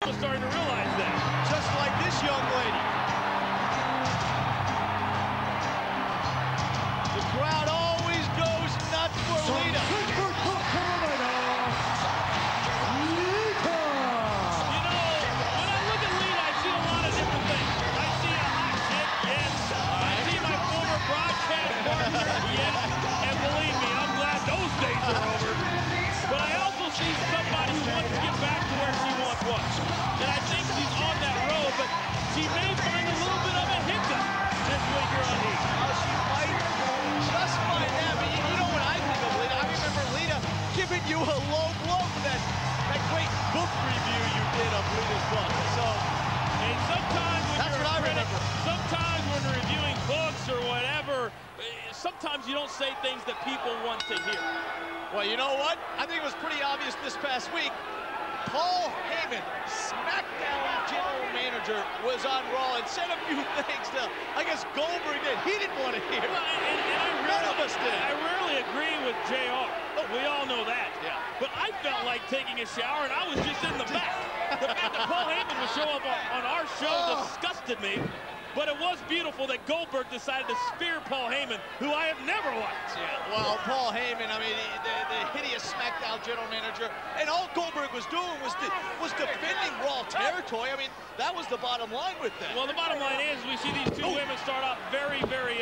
was starting to realize that. Just like this young lady. The crowd always goes nuts for Lita. And believe me, I'm glad those days are over. But I also see somebody who wants to get back to where she once was. And I think she's on that road, but she may find a little bit of a hiccup this winter on Heat. She might just find that. But you know what I think of Lita? I remember Lita giving you a low blow for that great book review you did of Lita's book. So, and sometimes when that's what I remember. Sometimes when reviewing books or whatever, sometimes you don't say things that people want to hear. Well, you know what? I think it was pretty obvious this past week. Paul Heyman, SmackDown General Manager, was on Raw and said a few things that I guess Goldberg did. He didn't want to hear. Well, and none of us did. I rarely agree with JR. We all know that. Yeah. But I felt like taking a shower, and I was just in the back. The fact that Paul Heyman would show up on our show disgusted me. But it was beautiful that Goldberg decided to spear Paul Heyman, who I have never liked. Yeah, well, Paul Heyman, I mean, the hideous SmackDown General Manager, and all Goldberg was doing was defending Raw territory. I mean, that was the bottom line with that. Well, the bottom line is we see these two women start off very, very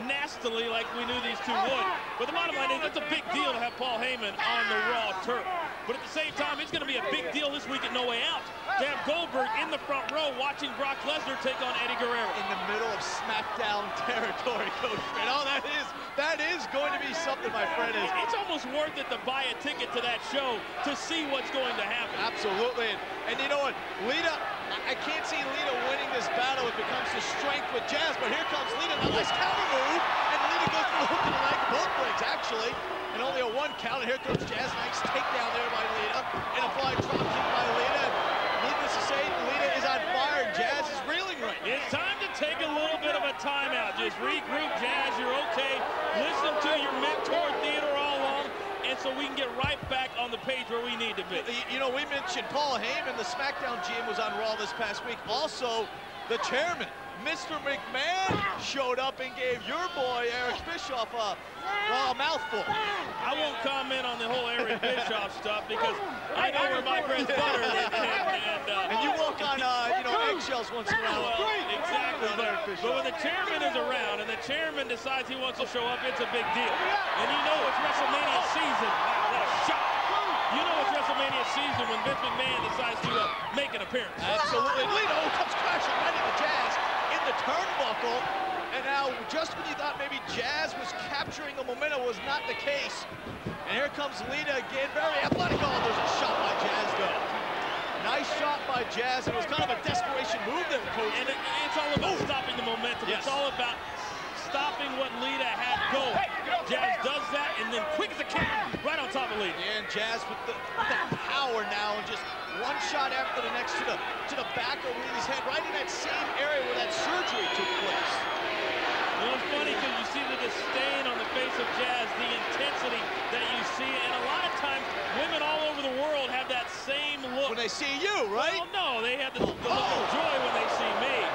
nastily like we knew these two would. But the bottom line is it's a big deal to have Paul Heyman on the Raw turf. But at the same time, it's going to be a big deal this week at No Way Out to have Goldberg in the front row watching Brock Lesnar take on Eddie Guerrero. In the middle of SmackDown territory, Coach Fred. Oh, that is going to be something, my friend. It's almost worth it to buy a ticket to that show to see what's going to happen. Absolutely. And you know what? Lita, I can't see Lita winning this battle if it comes to strength with Jazz, but here comes Lita. A nice counter move, and Lita goes for the hook in the leg, both legs, actually. And only a one count, and here comes Jazz. Nice takedown there by Lita. And a flying drop kick by Lita. Needless to say, Lita is on fire. Jazz is reeling right now. It's time to take a little bit of a timeout. Just regroup, Jazz. You're okay. Listen to your mentor, Theodore, all along. And so we can get right back on the page where we need to be. You know, we mentioned Paul Heyman, the SmackDown GM, was on Raw this past week. Also, the chairman, Mr. McMahon, showed up and gave your boy, Eric Bischoff, a mouthful. I won't comment on the whole Eric Bischoff stuff because I know where my bread's buttered. And you walk on, eggshells once in a while. Well, exactly. But when the chairman is around and the chairman decides he wants to show up, it's a big deal. And you know it's WrestleMania season. Wow, what a shock. You know it's WrestleMania season when Vince McMahon decides to make an appearance. Absolutely. Lita comes crashing right into Jazz in the turnbuckle. And now, just when you thought maybe Jazz was capturing the momentum, was not the case. And here comes Lita again, very athletic. Oh, there's a shot by Jazz, though. Nice shot by Jazz. It was kind of a desperation move there, Coach. And it's all about stopping the momentum. Yes. It's all about stopping what Lita had going. Jazz does that, and then quick as a cat, right on top of Lita. Yeah, and Jazz with the power now, and just one shot after the next to the back of Lita's head, right in that same area where that surgery took place. You know, it's funny because you see the disdain on the face of Jazz, the intensity that you see, and a lot of times women all over the world have that same look. When they see you, right? Well, no, they have the look of joy when they see me.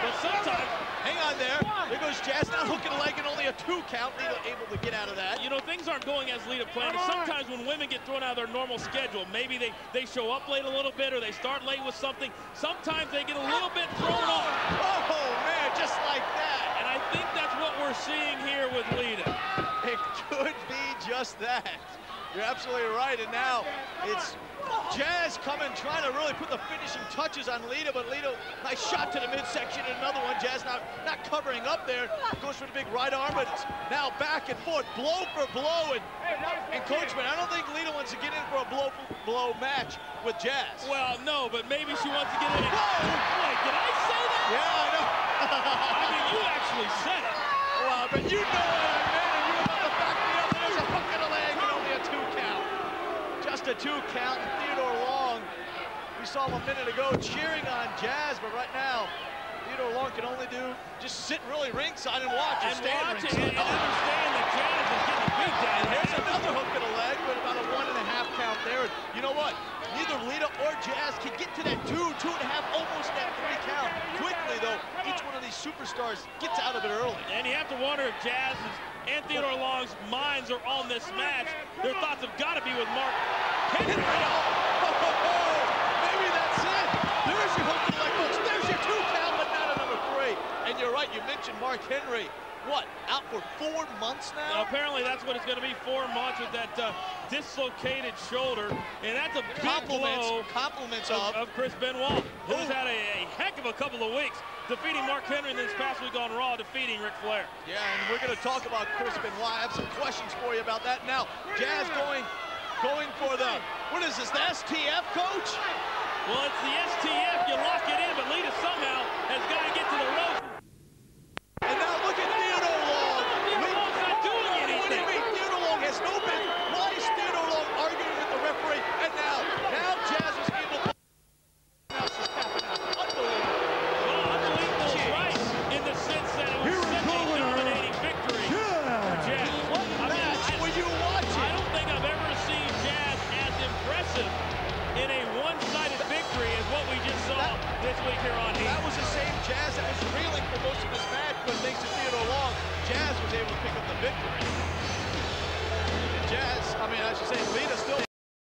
But sometimes... Hang on there. There goes Jazz, now hooking a leg and only a 2 count. Lita able to get out of that. You know, things aren't going as Lita planned. Sometimes when women get thrown out of their normal schedule, maybe they show up late a little bit or they start late with something. Sometimes they get a little bit thrown off. Oh, man, just like that. And I think that's what we're seeing here with Lita. It could be just that. You're absolutely right. And now it's Jazz coming, trying to really put the finishing touches on Lita, but Lita, nice shot to the midsection, and another one. Jazz not covering up there. Goes for the big right arm, but it's now back and forth, blow for blow. And Coach, man, I don't think Lita wants to get in for a blow for blow match with Jazz. Well, no, but maybe she wants to get in. Wait, did I say that? Yeah, I know. I mean, you actually said it. Well, but you know what I meant, and you're about to back me up. There's a hook in the leg and only a 2 count. Just a 2 count, and Theodore Long, we saw him a minute ago cheering on Jazz, but right now, Theodore Long can only just sit really ringside and watch. And watch it and understand that Jazz is getting beat down. And here's another hook in the leg with about a 1.5 count there. And you know what? Neither Lita or Jazz can get to that 2, 2.5, almost that 3 count. Quickly, though, each one of these superstars gets out of it early. And you have to wonder if Jazz's and Theodore Long's minds are on this match. Their thoughts have got to be with Mark Henry. Maybe that's it. There's your hook to the leg, folks. There's your 2 count, but not a number 3. And you're right, you mentioned Mark Henry. What, out for 4 months now? Apparently that's what it's going to be, 4 months with that dislocated shoulder. And that's a big blow of Chris Benoit, who's had a heck of a couple of weeks, defeating Mark Henry, and this past week on Raw, defeating Ric Flair. Yeah, and we're going to talk about Chris Benoit. I have some questions for you about that. Now, Jazz going for the, what is this, the STF, Coach? Well, it's the STF. You lock it in, but Lita somehow has got to get to the rope. And now look at Theodore Long. Theodore Long's not doing anything. What do you mean? Theodore Long has no business. Why is Theodore Long arguing with the referee? And now Jazz was able to... Now she's tapping out. Unbelievable. Well, unbelievable is right in the sense that it was such a dominating victory for Jazz. What match were you watching? I don't think I've ever seen Jazz as impressive in a one-sided victory as what we just saw this week here on Heat. That was the same Jazz that was reeling for most of this match.